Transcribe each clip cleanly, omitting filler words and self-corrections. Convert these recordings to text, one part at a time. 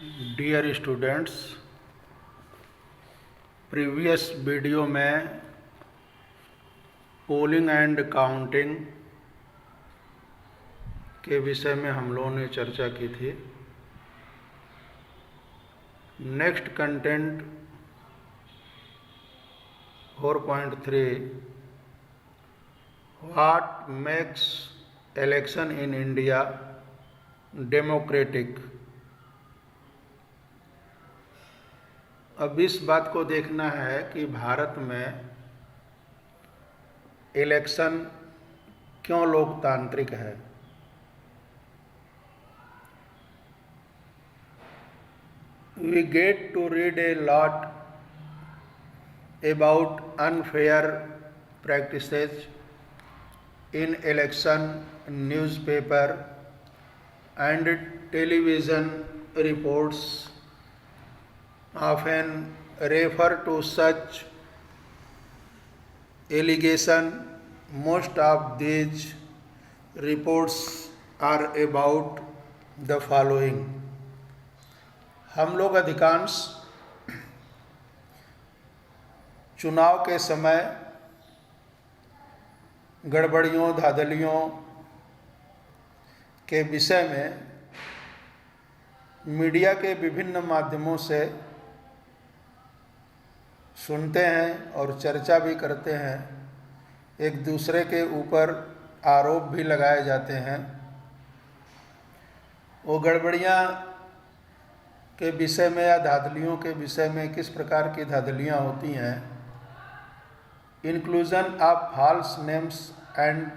Dear students, previous video में polling and counting के विषय में हम लोगों ने चर्चा की थी। Next content 4.3 what makes election in India democratic. अब इस बात को देखना है कि भारत में इलेक्शन क्यों लोकतांत्रिक है। We get to read a lot about unfair practices in election newspaper and television reports often refer to such allegation. Most of these reports are about the following. हम लोग अधिकांश चुनाव के समय गड़बड़ियों धांधलियों के विषय में मीडिया के विभिन्न माध्यमों से सुनते हैं और चर्चा भी करते हैं। एक दूसरे के ऊपर आरोप भी लगाए जाते हैं। वो गड़बड़ियाँ के विषय में या धांधलियों के विषय में किस प्रकार की धांधलियाँ होती हैं। Inclusion of false names and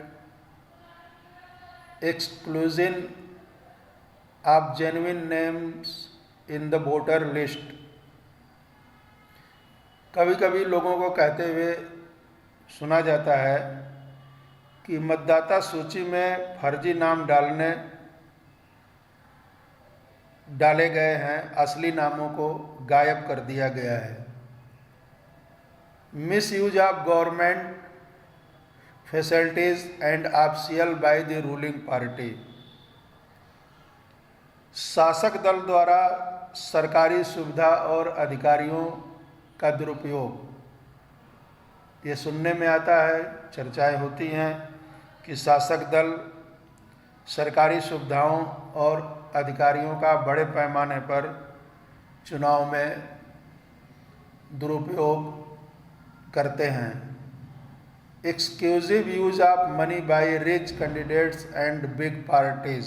exclusion of genuine names in the voter list. कभी कभी लोगों को कहते हुए सुना जाता है कि मतदाता सूची में फर्जी नाम डाले गए हैं, असली नामों को गायब कर दिया गया है। Misuse of government facilities and official by the ruling party. शासक दल द्वारा सरकारी सुविधा और अधिकारियों का दुरुपयोग। ये सुनने में आता है, चर्चाएं होती हैं कि शासक दल सरकारी सुविधाओं और अधिकारियों का बड़े पैमाने पर चुनाव में दुरुपयोग करते हैं। Exclusive use of money by rich candidates and big parties.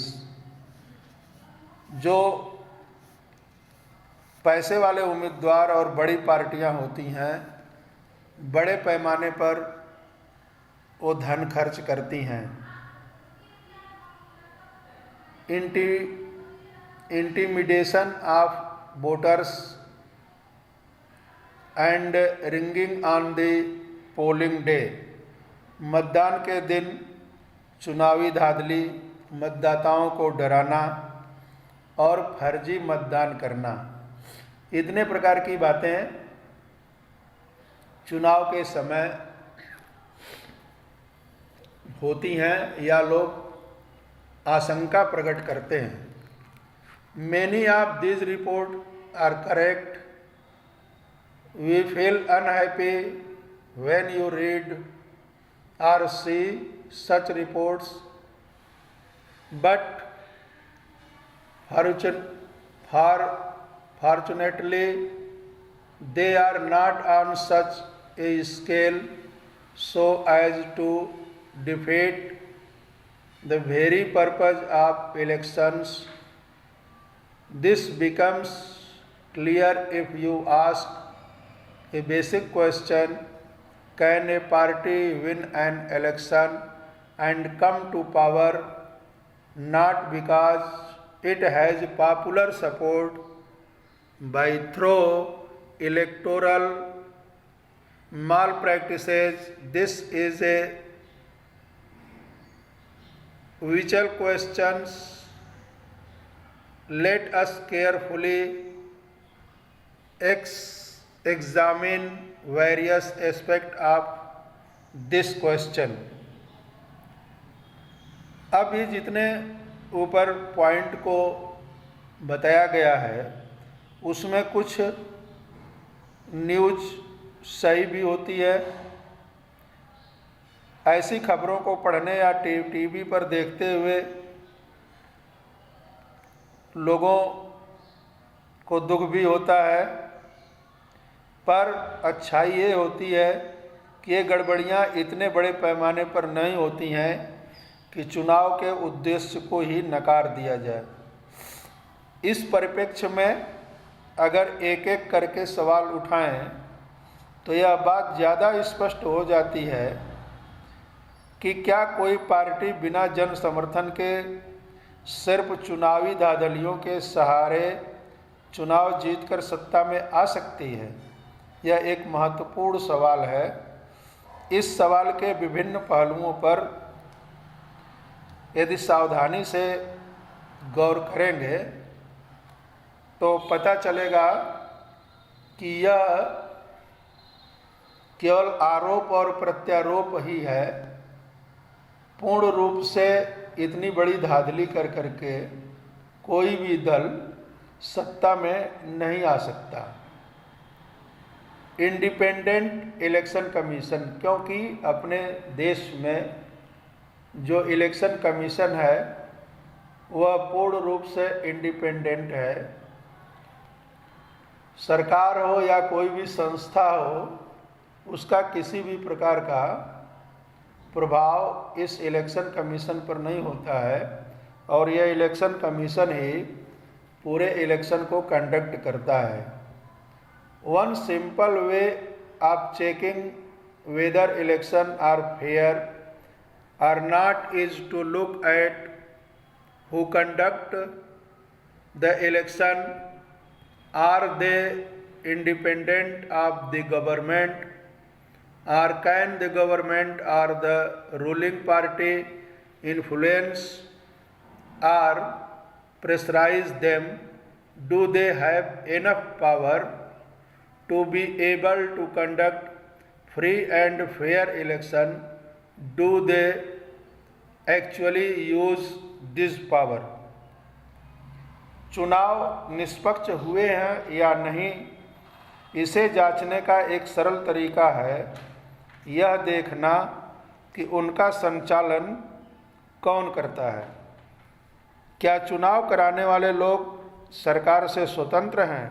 जो पैसे वाले उम्मीदवार और बड़ी पार्टियां होती हैं, बड़े पैमाने पर वो धन खर्च करती हैं। Intimidation of voters and ringing on the polling day. मतदान के दिन चुनावी धांधली, मतदाताओं को डराना और फर्जी मतदान करना, इतने प्रकार की बातें चुनाव के समय होती हैं या लोग आशंका प्रकट करते हैं। Many of these reports are correct. We feel unhappy when you read or see such reports, but fortunately they are not on such a scale so as to defeat the very purpose of elections. This becomes clear if you ask a basic question: can a party win an election and come to power not because it has popular support but through electoral malpractices? This is a vital question. Let us carefully examine various aspects of this question. अब ये जितने ऊपर point को बताया गया है उसमें कुछ न्यूज़ सही भी होती है। ऐसी खबरों को पढ़ने या टीवी पर देखते हुए लोगों को दुख भी होता है, पर अच्छाई ये होती है कि ये गड़बड़ियाँ इतने बड़े पैमाने पर नहीं होती हैं कि चुनाव के उद्देश्य को ही नकार दिया जाए। इस परिप्रेक्ष्य में अगर एक एक करके सवाल उठाएं तो यह बात ज़्यादा स्पष्ट हो जाती है कि क्या कोई पार्टी बिना जन समर्थन के सिर्फ चुनावी धांधलियों के सहारे चुनाव जीतकर सत्ता में आ सकती है? यह एक महत्वपूर्ण सवाल है। इस सवाल के विभिन्न पहलुओं पर यदि सावधानी से गौर करेंगे तो पता चलेगा कि यह केवल आरोप और प्रत्यारोप ही है। पूर्ण रूप से इतनी बड़ी धांधली कर करके कोई भी दल सत्ता में नहीं आ सकता। इंडिपेंडेंट इलेक्शन कमीशन, क्योंकि अपने देश में जो इलेक्शन कमीशन है वह पूर्ण रूप से इंडिपेंडेंट है। सरकार हो या कोई भी संस्था हो, उसका किसी भी प्रकार का प्रभाव इस इलेक्शन कमीशन पर नहीं होता है और यह इलेक्शन कमीशन ही पूरे इलेक्शन को कंडक्ट करता है। One simple way of checking whether election are fair or not is to look at who conduct the election. Are they independent of the government, or can the government or the ruling party influence or pressurize them? Do they have enough power to be able to conduct free and fair election? Do they actually use this power? चुनाव निष्पक्ष हुए हैं या नहीं, इसे जांचने का एक सरल तरीका है यह देखना कि उनका संचालन कौन करता है। क्या चुनाव कराने वाले लोग सरकार से स्वतंत्र हैं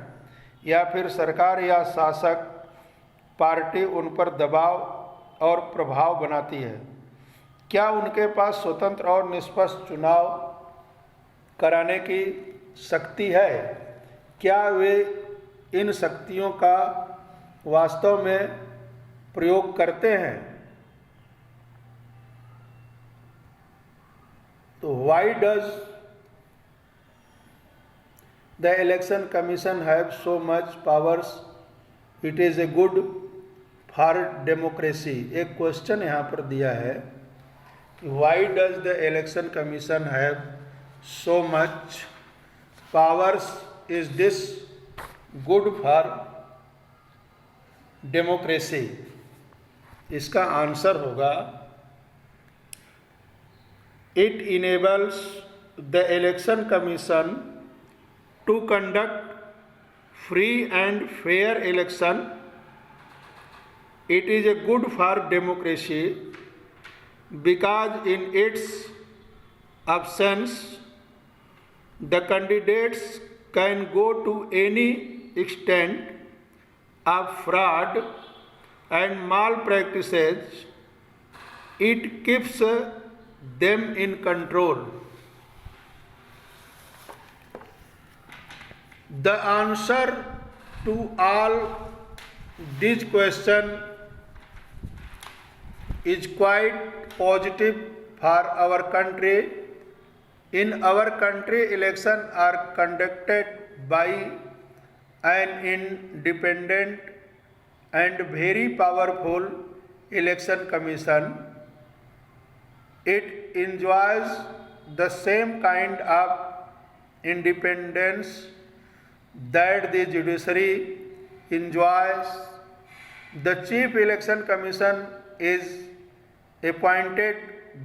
या फिर सरकार या शासक पार्टी उन पर दबाव और प्रभाव बनाती है? क्या उनके पास स्वतंत्र और निष्पक्ष चुनाव कराने की शक्ति है? क्या वे इन शक्तियों का वास्तव में प्रयोग करते हैं? तो why does the election commission have so much powers? It is a good for democracy. एक क्वेश्चन यहाँ पर दिया है कि why does the election commission have so much powers, is this good for democracy? इसका आंसर होगा it enables the election commission to conduct free and fair election. It is a good for democracy because in its absence the candidates can go to any extent of fraud and malpractices. It keeps them in control. The answer to all these questions is quite positive for our country. In our country, elections are conducted by an independent and very powerful election commission. It enjoys the same kind of independence that the judiciary enjoys. The Chief Election Commission is appointed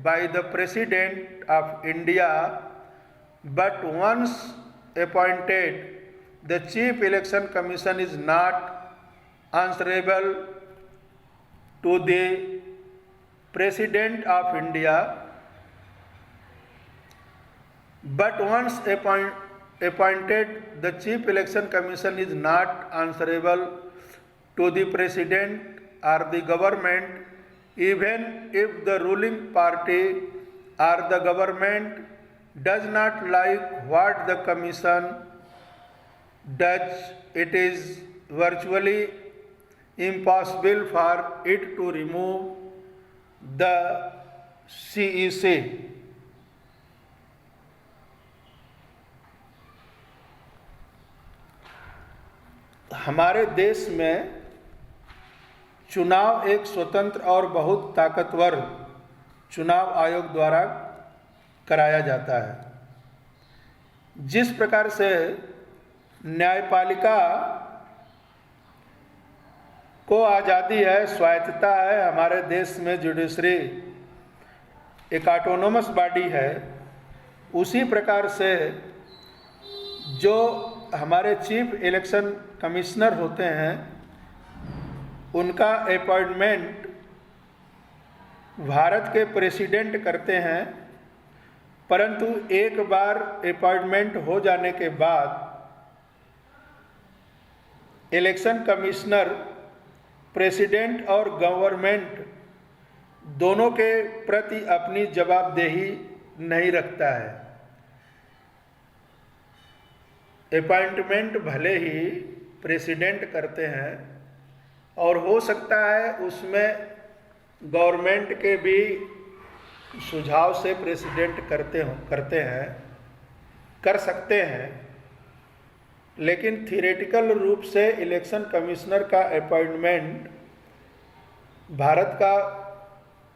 by the President of India, but once appointed, the Chief Election Commission is not answerable to the President of India, but once appointed, the Chief Election Commission is not answerable to the President or the government, even if the ruling party or the government does not like what the Commission does. It is virtually impossible for it to remove the CEC. हमारे देश में चुनाव एक स्वतंत्र और बहुत ताकतवर चुनाव आयोग द्वारा कराया जाता है। जिस प्रकार से न्यायपालिका को आज़ादी है, स्वायत्तता है, हमारे देश में जुडिशरी एक ऑटोनोमस बॉडी है, उसी प्रकार से जो हमारे चीफ इलेक्शन कमिश्नर होते हैं उनका अपॉइंटमेंट भारत के प्रेसिडेंट करते हैं, परंतु एक बार अपॉइंटमेंट हो जाने के बाद इलेक्शन कमिश्नर प्रेसिडेंट और गवर्नमेंट दोनों के प्रति अपनी जवाबदेही नहीं रखता है। अपॉइंटमेंट भले ही प्रेसिडेंट करते हैं और हो सकता है उसमें गवर्नमेंट के भी सुझाव से प्रेसिडेंट कर सकते हैं, लेकिन थियोरेटिकल रूप से इलेक्शन कमिश्नर का अपॉइंटमेंट भारत का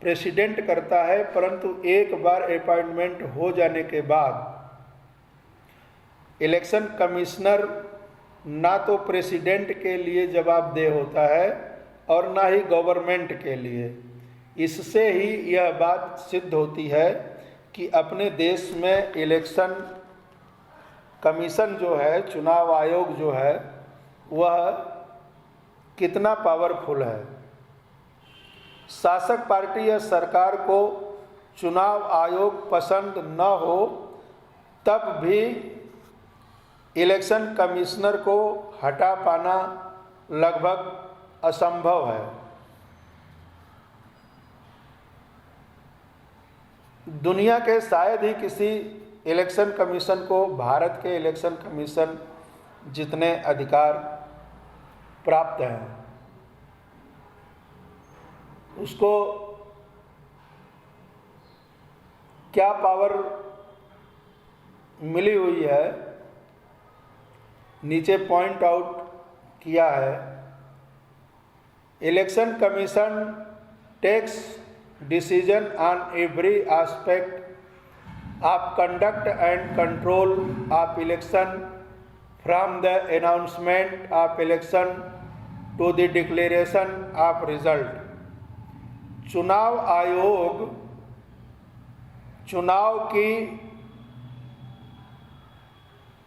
प्रेसिडेंट करता है, परंतु एक बार अपॉइंटमेंट हो जाने के बाद इलेक्शन कमिश्नर ना तो प्रेसिडेंट के लिए जवाबदेह होता है और ना ही गवर्नमेंट के लिए। इससे ही यह बात सिद्ध होती है कि अपने देश में इलेक्शन कमीशन जो है, चुनाव आयोग जो है, वह कितना पावरफुल है। शासक पार्टी या सरकार को चुनाव आयोग पसंद न हो तब भी इलेक्शन कमिश्नर को हटा पाना लगभग असंभव है। दुनिया के शायद ही किसी इलेक्शन कमीशन को भारत के इलेक्शन कमीशन जितने अधिकार प्राप्त हैं। उसको क्या पावर मिली हुई है, नीचे पॉइंट आउट किया है। Election commission takes decision on every aspect of conduct and control of election from the announcement of election to the declaration of result. चुनाव आयोग चुनाव की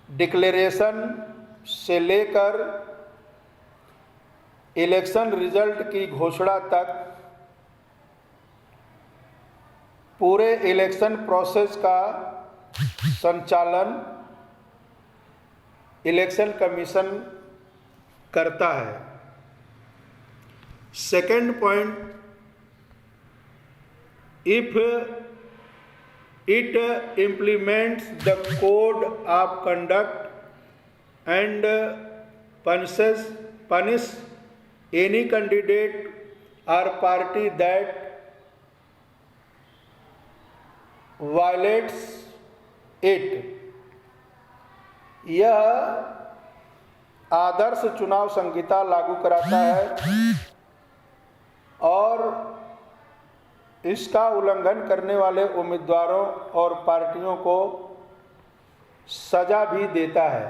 डिक्लेरेशन से लेकर इलेक्शन रिजल्ट की घोषणा तक पूरे इलेक्शन प्रोसेस का संचालन इलेक्शन कमीशन करता है। Second point, if it implements the code of conduct and punish any candidate or party that violates it। यह आदर्श चुनाव संहिता लागू कराता है और इसका उल्लंघन करने वाले उम्मीदवारों और पार्टियों को सजा भी देता है।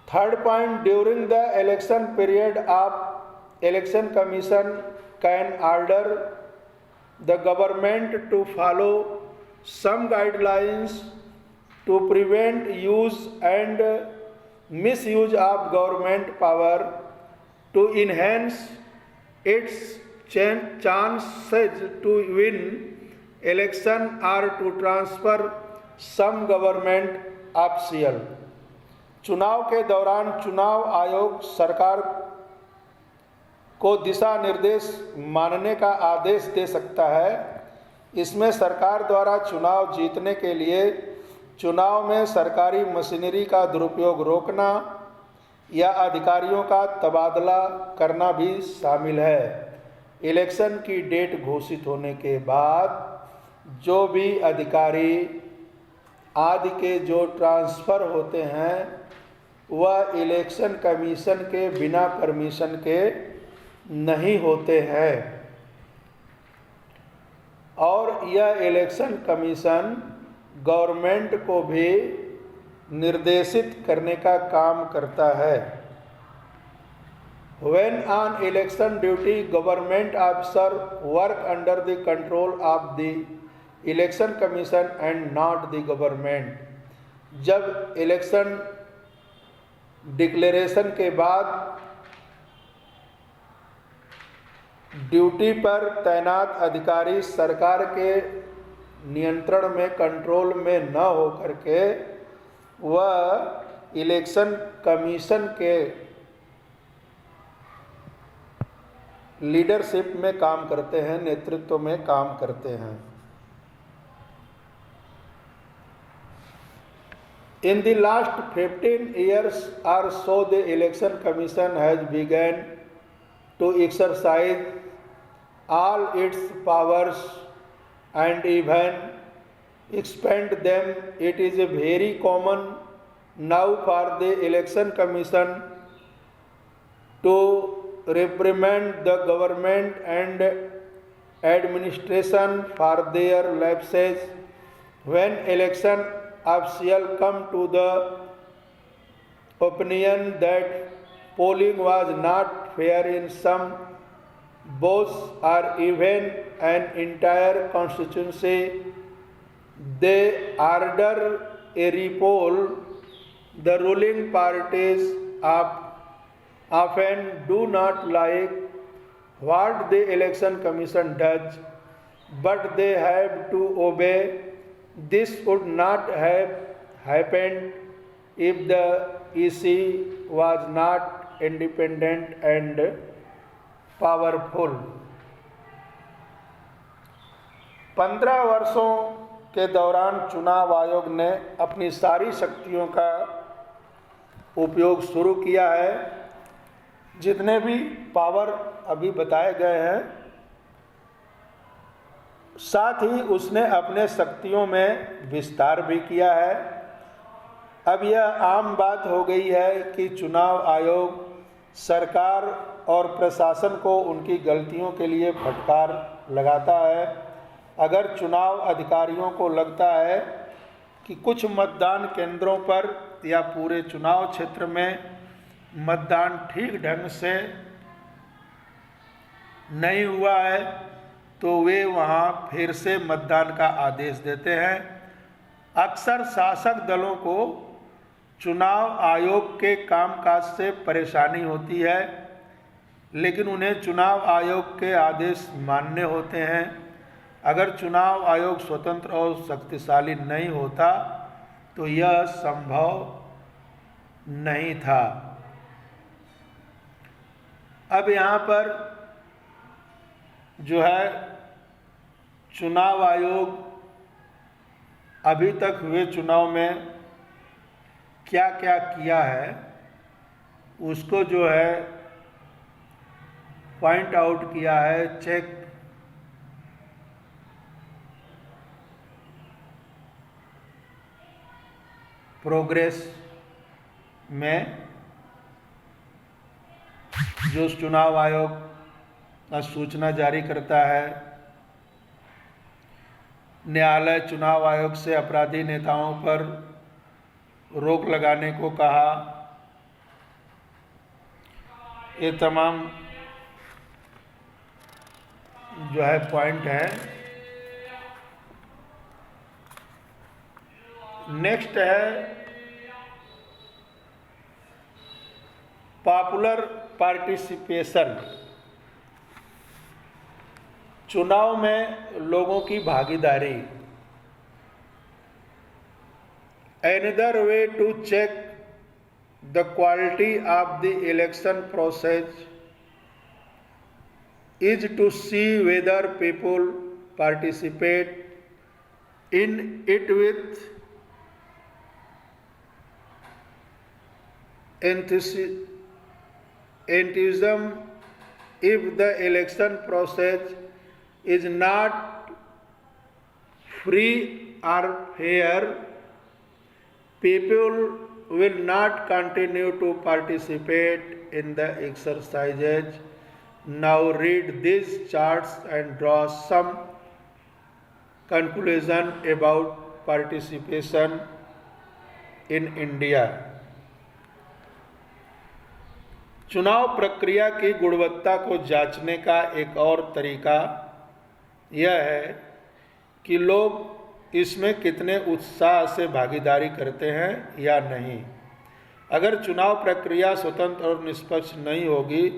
Third point, during the election period of election commission can order the government to follow some guidelines to prevent use and misuse of government power, to enhance its chances to win election or to transfer some government official। चुनाव के दौरान चुनाव आयोग सरकार को दिशा निर्देश मानने का आदेश दे सकता है। इसमें सरकार द्वारा चुनाव जीतने के लिए चुनाव में सरकारी मशीनरी का दुरुपयोग रोकना या अधिकारियों का तबादला करना भी शामिल है। इलेक्शन की डेट घोषित होने के बाद जो भी अधिकारी आदि के जो ट्रांसफ़र होते हैं वह इलेक्शन कमीशन के बिना परमिशन के नहीं होते हैं और यह इलेक्शन कमीशन गवर्नमेंट को भी निर्देशित करने का काम करता है। When on election duty, government officer work under the control of the election commission and not the government। जब इलेक्शन डिक्लेरेशन के बाद ड्यूटी पर तैनात अधिकारी सरकार के नियंत्रण में कंट्रोल में न होकर के वह इलेक्शन कमीशन के लीडरशिप में काम करते हैं, नेतृत्व में काम करते हैं। In the last 15 years or so, the election commission has begun to exercise all its powers and even expand them। It is very common now for the election commission to reprimand the government and administration for their lapses when election officials come to the opinion that polling was not fair in some booths or even an entire constituency। They order a repoll। The ruling parties often do not like what the election commission does, but they have to obey। This would not have happened if the EC was not independent and powerful. 15 वर्षों के दौरान चुनाव आयोग ने अपनी सारी शक्तियों का उपयोग शुरू किया है। जितने भी पावर अभी बताए गए हैं, साथ ही उसने अपने शक्तियों में विस्तार भी किया है। अब यह आम बात हो गई है कि चुनाव आयोग सरकार और प्रशासन को उनकी गलतियों के लिए फटकार लगाता है। अगर चुनाव अधिकारियों को लगता है कि कुछ मतदान केंद्रों पर या पूरे चुनाव क्षेत्र में मतदान ठीक ढंग से नहीं हुआ है तो वे वहां फिर से मतदान का आदेश देते हैं। अक्सर शासक दलों को चुनाव आयोग के कामकाज से परेशानी होती है, लेकिन उन्हें चुनाव आयोग के आदेश मानने होते हैं। अगर चुनाव आयोग स्वतंत्र और शक्तिशाली नहीं होता तो यह संभव नहीं था। अब यहाँ पर जो है चुनाव आयोग अभी तक हुए चुनाव में क्या क्या किया है उसको जो है पॉइंट आउट किया है। चेक प्रोग्रेस में जो चुनाव आयोग सूचना जारी करता है, न्यायालय चुनाव आयोग से अपराधी नेताओं पर रोक लगाने को कहा। ये तमाम जो है पॉइंट है नेक्स्ट है पॉपुलर पार्टिसिपेशन। चुनाव में लोगों की भागीदारी। Another way to check the quality of the election process is to see whether people participate in it with enthusiasm. If the election process is not free or fair, people will not continue to participate in the exercises. Now read these charts and draw some conclusion about participation in India. चुनाव प्रक्रिया की गुणवत्ता को जांचने का एक और तरीका यह है कि लोग इसमें कितने उत्साह से भागीदारी करते हैं या नहीं। अगर चुनाव प्रक्रिया स्वतंत्र और निष्पक्ष नहीं होगी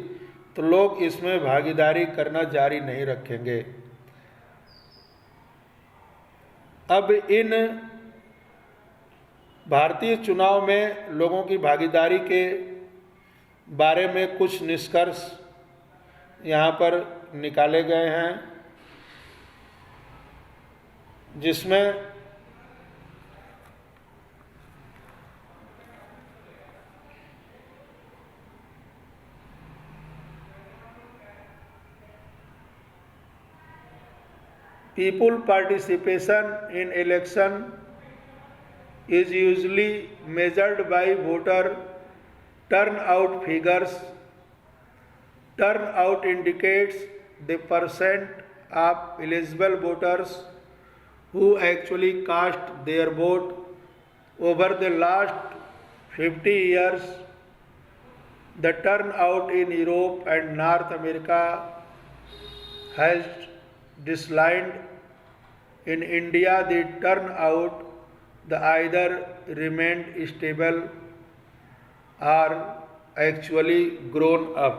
तो लोग इसमें भागीदारी करना जारी नहीं रखेंगे। अब इन भारतीय चुनाव में लोगों की भागीदारी के बारे में कुछ निष्कर्ष यहाँ पर निकाले गए हैं, जिसमें people participation in election is usually measured by voter turnout figures. Turnout indicates the percent of eligible voters who actually cast their vote. Over the last 50 years, the turnout in Europe and North America has declined. In India, the turnout either remained stable or actually grown up.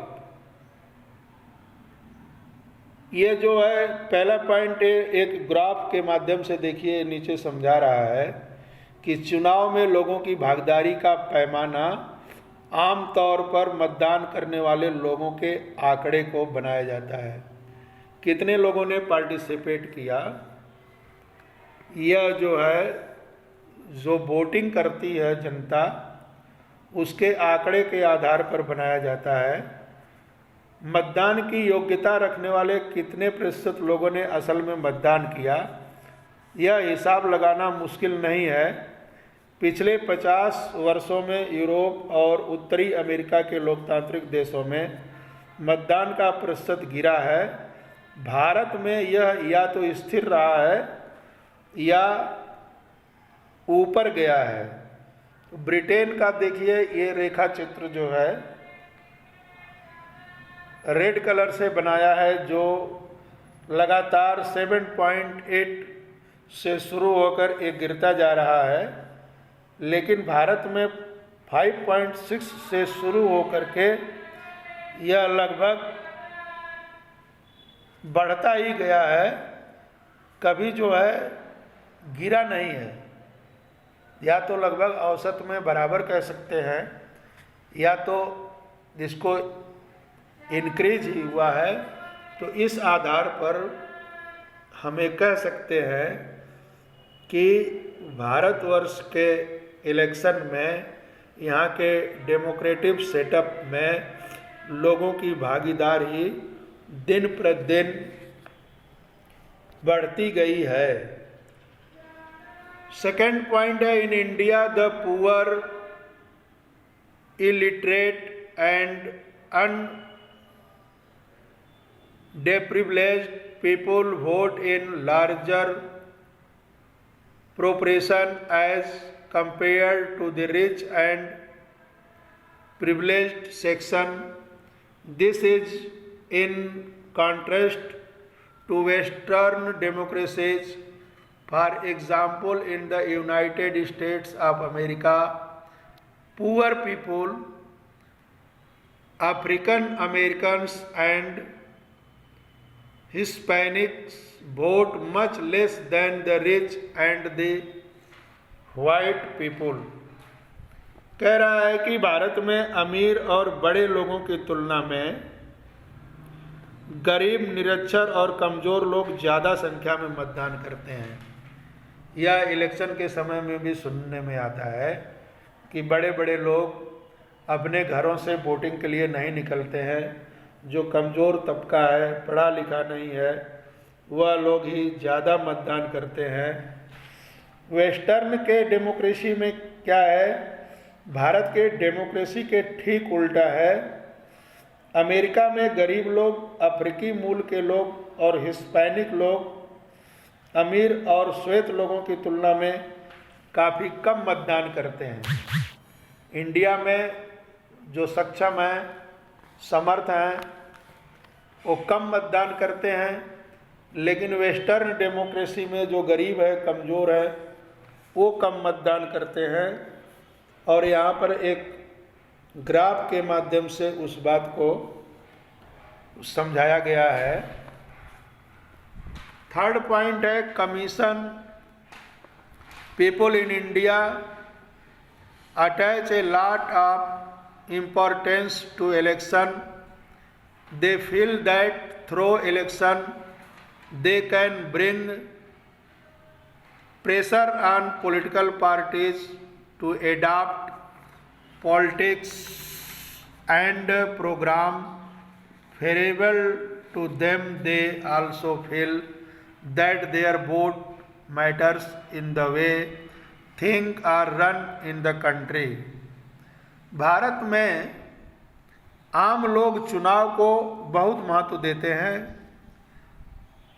ये जो है पहला point एक graph के माध्यम से देखिए नीचे समझा रहा है कि चुनाव में लोगों की भागीदारी का पैमाना आमतौर पर मतदान करने वाले लोगों के आंकड़े को बनाया जाता है। कितने लोगों ने पार्टिसिपेट किया, यह जो है जो वोटिंग करती है जनता, उसके आंकड़े के आधार पर बनाया जाता है। मतदान की योग्यता रखने वाले कितने प्रतिशत लोगों ने असल में मतदान किया, यह हिसाब लगाना मुश्किल नहीं है। पिछले 50 वर्षों में यूरोप और उत्तरी अमेरिका के लोकतांत्रिक देशों में मतदान का प्रतिशत गिरा है। भारत में यह या तो स्थिर रहा है या ऊपर गया है। ब्रिटेन का देखिए ये रेखा चित्र जो है रेड कलर से बनाया है, जो लगातार 7.8 से शुरू होकर एक गिरता जा रहा है, लेकिन भारत में 5.6 से शुरू होकर के यह लगभग बढ़ता ही गया है, कभी जो है गिरा नहीं है। या तो लगभग औसत में बराबर कह सकते हैं, या तो जिसको इंक्रीज ही हुआ है। तो इस आधार पर हमें कह सकते हैं कि भारतवर्ष के इलेक्शन में, यहाँ के डेमोक्रेटिक सेटअप में लोगों की भागीदारी दिन प्रतिदिन बढ़ती गई है। सेकेंड पॉइंट है, in India the poor, illiterate and underprivileged people vote in larger proportion as compared to the rich and privileged section. This is in contrast to Western democracies. For example in the United states of America poor people African Americans and Hispanics vote much less than the rich and the white people. कह रहा है कि भारत में अमीर और बड़े लोगों की तुलना में गरीब, निरक्षर और कमज़ोर लोग ज़्यादा संख्या में मतदान करते हैं। यह इलेक्शन के समय में भी सुनने में आता है कि बड़े बड़े लोग अपने घरों से वोटिंग के लिए नहीं निकलते हैं। जो कमज़ोर तबका है, पढ़ा लिखा नहीं है, वह लोग ही ज़्यादा मतदान करते हैं। वेस्टर्न के डेमोक्रेसी में क्या है, भारत के डेमोक्रेसी के ठीक उल्टा है। अमेरिका में गरीब लोग, अफ्रीकी मूल के लोग और हिस्पैनिक लोग अमीर और श्वेत लोगों की तुलना में काफ़ी कम मतदान करते हैं। इंडिया में जो सक्षम हैं, समर्थ हैं, वो कम मतदान करते हैं, लेकिन वेस्टर्न डेमोक्रेसी में जो गरीब है, कमज़ोर है, वो कम मतदान करते हैं। और यहाँ पर एक ग्राफ के माध्यम से उस बात को समझाया गया है। थर्ड पॉइंट है, commission people in India attach a lot of importance to election. They feel that through election they can bring pressure on political parties to adopt politics and program favorable to them. They also feel that their vote matters in the way things are run in the country. Bharat में आम लोग चुनाव को बहुत महत्व देते हैं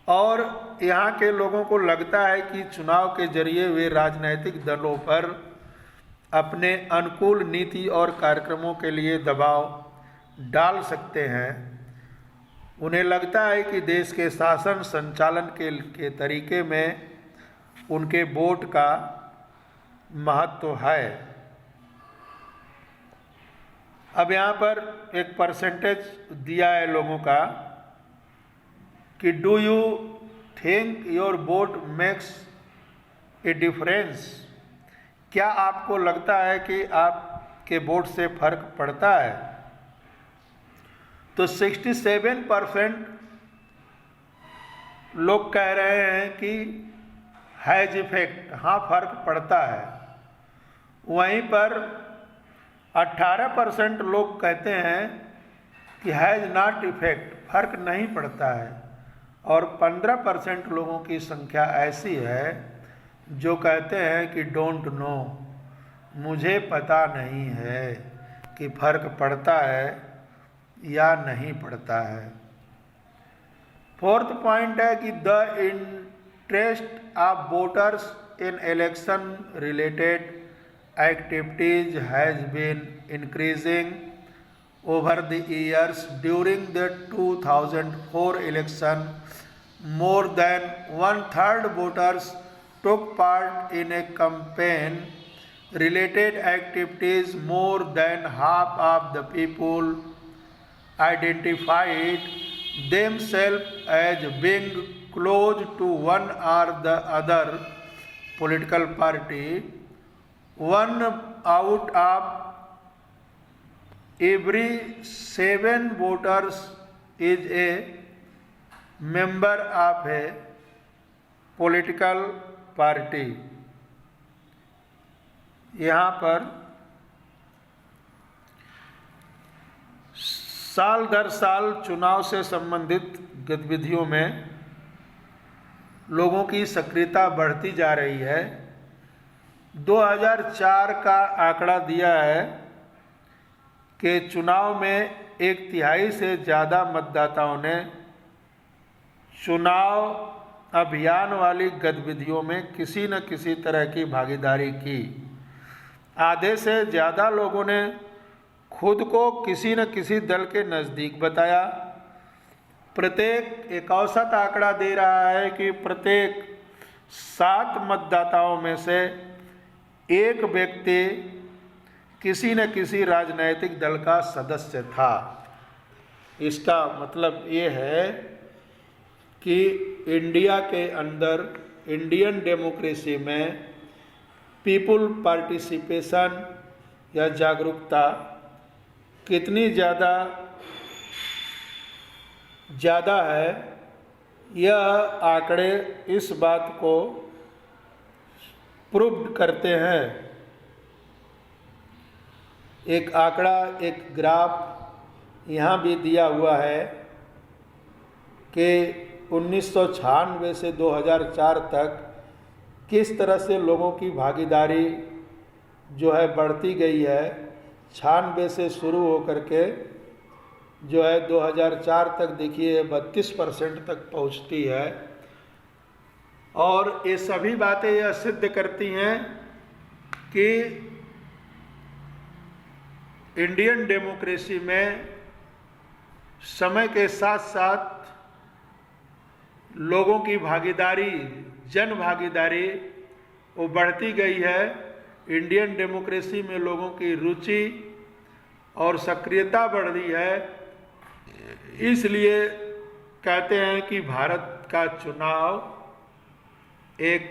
और यहाँ के लोगों को लगता है कि चुनाव के जरिए वे राजनीतिक दलों पर अपने अनुकूल नीति और कार्यक्रमों के लिए दबाव डाल सकते हैं। उन्हें लगता है कि देश के शासन संचालन के तरीके में उनके वोट का महत्व है। अब यहाँ पर एक परसेंटेज दिया है लोगों का कि do you think your vote makes a difference. क्या आपको लगता है कि आपके वोट से फर्क पड़ता है? तो 67% लोग कह रहे हैं कि हैज इफेक्ट, हाँ फर्क पड़ता है। वहीं पर 18% लोग कहते हैं कि हैज़ नॉट इफेक्ट, फर्क नहीं पड़ता है। और 15% लोगों की संख्या ऐसी है जो कहते हैं कि डोंट नो, मुझे पता नहीं है कि फर्क पड़ता है या नहीं पड़ता है। फोर्थ पॉइंट है कि the interest of voters in election related activities has been increasing over the years. During the 2004 election, more than 1/3 voters took part in a campaign related activities. More than half of the people identified themselves as being close to one or the other political party. 1 out of every 7 voters is a member of a political party. यहाँ पर साल दर साल चुनाव से संबंधित गतिविधियों में लोगों की सक्रियता बढ़ती जा रही है। 2004 का आंकड़ा दिया है कि चुनाव में 1/3 से ज़्यादा मतदाताओं ने चुनाव अभियान वाली गतिविधियों में किसी न किसी तरह की भागीदारी की। आधे से ज़्यादा लोगों ने खुद को किसी न किसी दल के नज़दीक बताया। प्रत्येक, एक औसत आंकड़ा दे रहा है कि प्रत्येक 7 मतदाताओं में से एक व्यक्ति किसी न किसी राजनैतिक दल का सदस्य था। इसका मतलब ये है कि इंडिया के अंदर, इंडियन डेमोक्रेसी में पीपुल पार्टिसिपेशन या जागरूकता कितनी ज़्यादा है, यह आंकड़े इस बात को प्रूव करते हैं। एक आंकड़ा, एक ग्राफ यहाँ भी दिया हुआ है कि 1996 से 2004 तक किस तरह से लोगों की भागीदारी जो है बढ़ती गई है। 96 से शुरू होकर के जो है 2004 तक देखिए 32% तक पहुंचती है। और ये सभी बातें यह सिद्ध करती हैं कि इंडियन डेमोक्रेसी में समय के साथ साथ लोगों की भागीदारी, जन भागीदारी वो बढ़ती गई है। इंडियन डेमोक्रेसी में लोगों की रुचि और सक्रियता बढ़ रही है। इसलिए कहते हैं कि भारत का चुनाव एक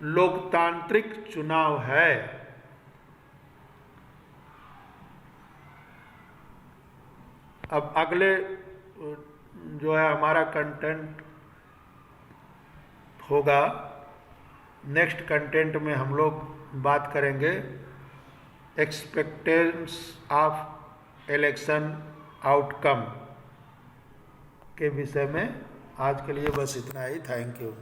लोकतांत्रिक चुनाव है। अब अगले जो है हमारा कंटेंट होगा, नेक्स्ट कंटेंट में हम लोग बात करेंगे एक्सपेक्टेशंस ऑफ इलेक्शन आउटकम के विषय में। आज के लिए बस इतना ही। Thank you.